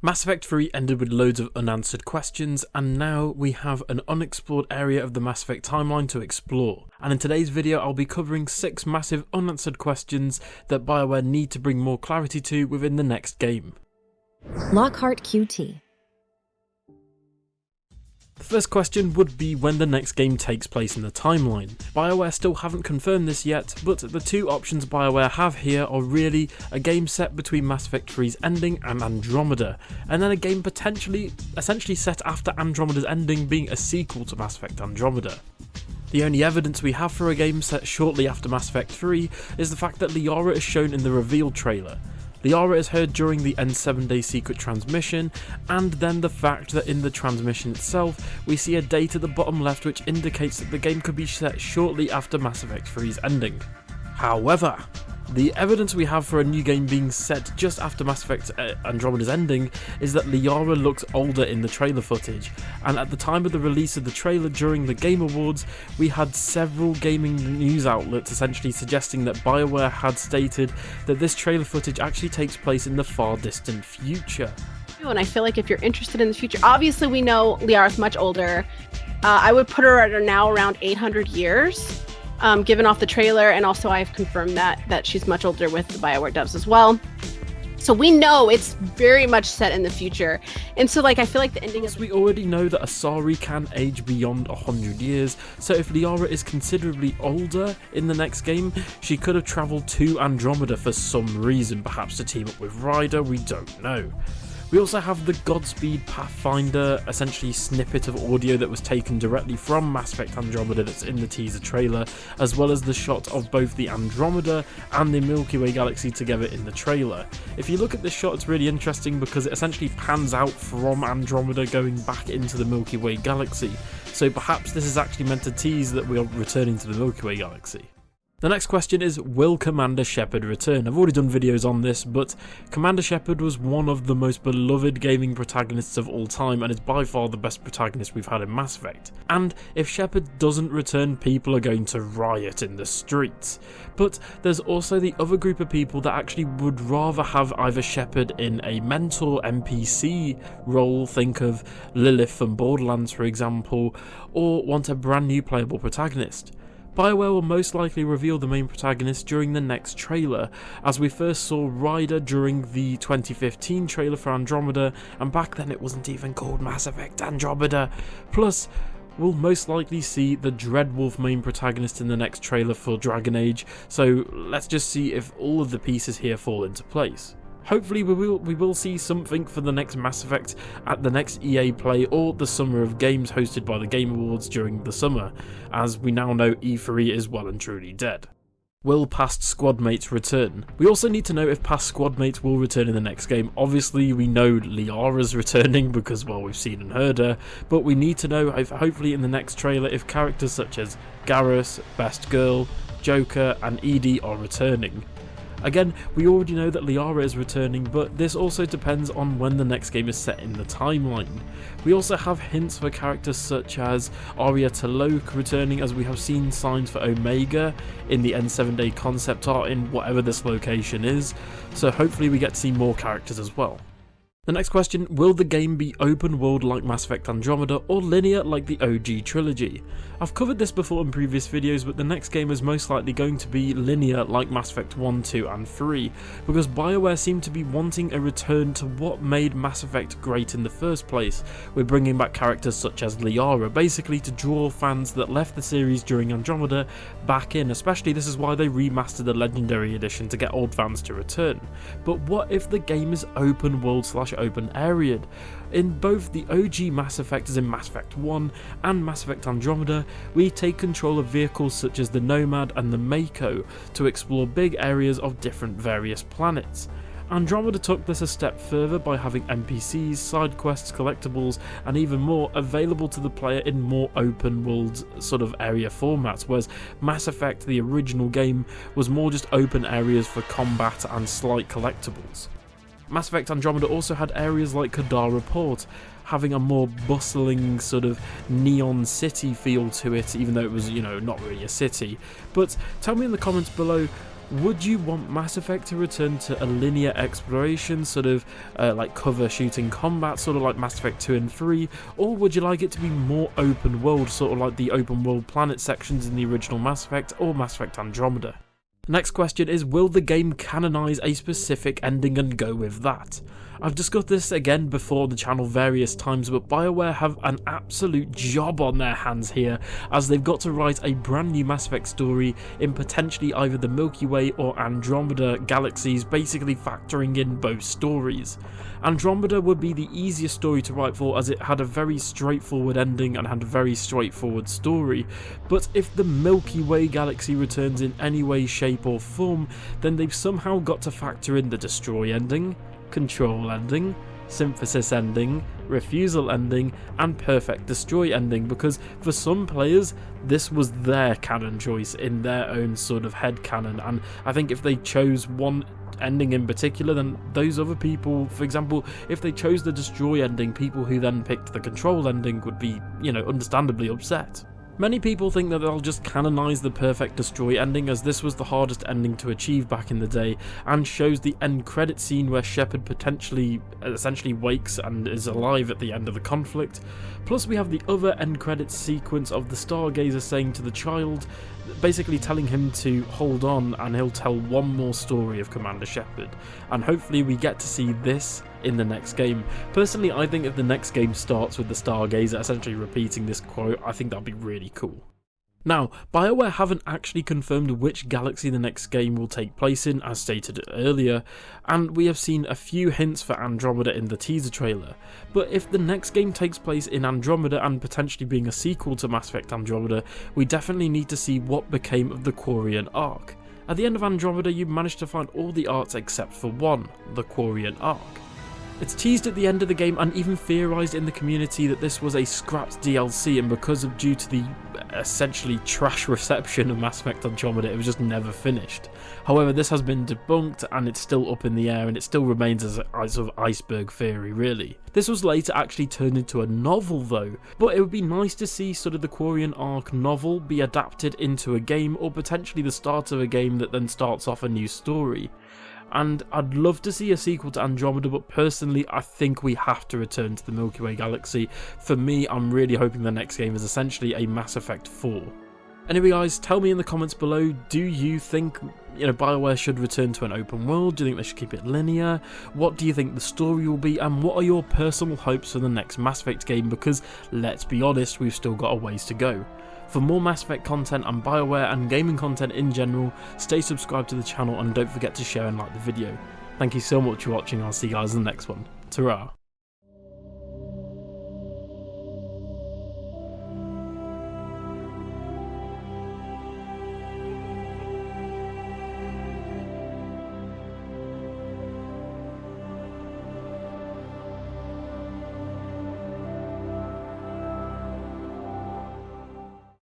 Mass Effect 3 ended with loads of unanswered questions, and now we have an unexplored area of the Mass Effect timeline to explore. And in today's video I'll be covering 6 massive unanswered questions that BioWare need to bring more clarity to within the next game. Lockhart QT. The first question would be when the next game takes place in the timeline. BioWare still haven't confirmed this yet, but the two options BioWare have here are really a game set between Mass Effect 3's ending and Andromeda, and then a game essentially set after Andromeda's ending being a sequel to Mass Effect Andromeda. The only evidence we have for a game set shortly after Mass Effect 3 is the fact that Liara is shown in the reveal trailer. Liara is heard during the End 7-day secret transmission, and then the fact that in the transmission itself we see a date at the bottom left which indicates that the game could be set shortly after Mass Effect 3's ending. However, the evidence we have for a new game being set just after Mass Effect Andromeda's ending is that Liara looks older in the trailer footage, and at the time of the release of the trailer during the Game Awards, we had several gaming news outlets essentially suggesting that BioWare had stated that this trailer footage actually takes place in the far distant future. And I feel like if you're interested in the future, obviously we know Liara's much older. I would put her at now around 800 years. Given off the trailer, and also I've confirmed that she's much older with the BioWare devs as well. So we know it's very much set in the future, and so I feel like the ending is... We already know that Asari can age beyond 100 years, so if Liara is considerably older in the next game, she could have travelled to Andromeda for some reason, perhaps to team up with Ryder, we don't know. We also have the Godspeed Pathfinder, essentially snippet of audio that was taken directly from Mass Effect Andromeda that's in the teaser trailer, as well as the shot of both the Andromeda and the Milky Way galaxy together in the trailer. If you look at this shot, it's really interesting because it essentially pans out from Andromeda going back into the Milky Way galaxy, so perhaps this is actually meant to tease that we are returning to the Milky Way galaxy. The next question is, will Commander Shepard return? I've already done videos on this, but Commander Shepard was one of the most beloved gaming protagonists of all time and is by far the best protagonist we've had in Mass Effect. And if Shepard doesn't return, people are going to riot in the streets. But there's also the other group of people that actually would rather have either Shepard in a mentor NPC role, think of Lilith from Borderlands for example, or want a brand new playable protagonist. BioWare will most likely reveal the main protagonist during the next trailer, as we first saw Ryder during the 2015 trailer for Andromeda, and back then it wasn't even called Mass Effect Andromeda. Plus, we'll most likely see the Dreadwolf main protagonist in the next trailer for Dragon Age, so let's just see if all of the pieces here fall into place. Hopefully we will see something for the next Mass Effect at the next EA Play or the Summer of Games hosted by the Game Awards during the summer, as we now know E3 is well and truly dead. Will past Sqaudmates return? We also need to know if past Sqaudmates will return in the next game. Obviously we know Liara's returning because, well, we've seen and heard her, but we need to know if hopefully in the next trailer if characters such as Garrus, Best Girl, Joker and EDI are returning. Again, we already know that Liara is returning, but this also depends on when the next game is set in the timeline. We also have hints for characters such as Aria T'Loak returning, as we have seen signs for Omega in the End 7-day concept art in whatever this location is, so hopefully we get to see more characters as well. The next question, will the game be open world like Mass Effect Andromeda or linear like the OG trilogy? I've covered this before in previous videos, but the next game is most likely going to be linear like Mass Effect 1, 2 and 3, because BioWare seem to be wanting a return to what made Mass Effect great in the first place. We're bringing back characters such as Liara, basically to draw fans that left the series during Andromeda back in, especially this is why they remastered the Legendary Edition to get old fans to return. But what if the game is open world / open area? In both the OG Mass Effect as in Mass Effect 1 and Mass Effect Andromeda, we take control of vehicles such as the Nomad and the Mako to explore big areas of different various planets. Andromeda took this a step further by having NPCs, side quests, collectibles and even more available to the player in more open world sort of area formats, whereas Mass Effect, the original game, was more just open areas for combat and slight collectibles. Mass Effect Andromeda also had areas like Kadara Port, having a more bustling sort of neon city feel to it, even though it was, not really a city. But tell me in the comments below, Would you want Mass Effect to return to a linear exploration, sort of like cover shooting combat, sort of like Mass Effect 2 and 3, or would you like it to be more open world, sort of like the open world planet sections in the original Mass Effect or Mass Effect Andromeda? Next question is, will the game canonize a specific ending and go with that? I've discussed this again before on the channel various times, but BioWare have an absolute job on their hands here, as they've got to write a brand new Mass Effect story in potentially either the Milky Way or Andromeda galaxies, basically factoring in both stories. Andromeda would be the easiest story to write for, as it had a very straightforward ending and had a very straightforward story, but if the Milky Way galaxy returns in any way, shape or form, then they've somehow got to factor in the Destroy ending, Control ending, Synthesis ending, Refusal ending, and Perfect Destroy ending, because for some players this was their canon choice in their own sort of head canon, and I think if they chose one ending in particular, then those other people, for example, if they chose the Destroy ending, people who then picked the Control ending would be, understandably upset. Many people think that they'll just canonize the Perfect Destroy ending, as this was the hardest ending to achieve back in the day, and shows the end credit scene where Shepard essentially wakes and is alive at the end of the conflict. Plus we have the other end credits sequence of the Stargazer saying to the child, basically telling him to hold on and he'll tell one more story of Commander Shepard, and hopefully we get to see this in the next game. Personally, I think if the next game starts with the Stargazer essentially repeating this quote, I think that'd be really cool. Now, BioWare haven't actually confirmed which galaxy the next game will take place in, as stated earlier, and we have seen a few hints for Andromeda in the teaser trailer. But if the next game takes place in Andromeda and potentially being a sequel to Mass Effect Andromeda, we definitely need to see what became of the Quarian Ark. At the end of Andromeda, you managed to find all the arts except for one, the Quarian Ark. It's teased at the end of the game and even theorised in the community that this was a scrapped DLC, and due to the essentially trash reception of Mass Effect Andromeda, it was just never finished. However, this has been debunked and it's still up in the air, and it still remains as a sort of iceberg theory really. This was later actually turned into a novel though, but it would be nice to see sort of the Quarian Ark novel be adapted into a game, or potentially the start of a game that then starts off a new story. And I'd love to see a sequel to Andromeda, but personally I think we have to return to the Milky Way galaxy. For me, I'm really hoping the next game is essentially a Mass Effect 4. Anyway guys, tell me in the comments below, do you think BioWare should return to an open world? Do you think they should keep it linear? What do you think the story will be? And what are your personal hopes for the next Mass Effect game? Because let's be honest, we've still got a ways to go. For more Mass Effect content and BioWare and gaming content in general, stay subscribed to the channel and don't forget to share and like the video. Thank you so much for watching, I'll see you guys in the next one. Ta-ra!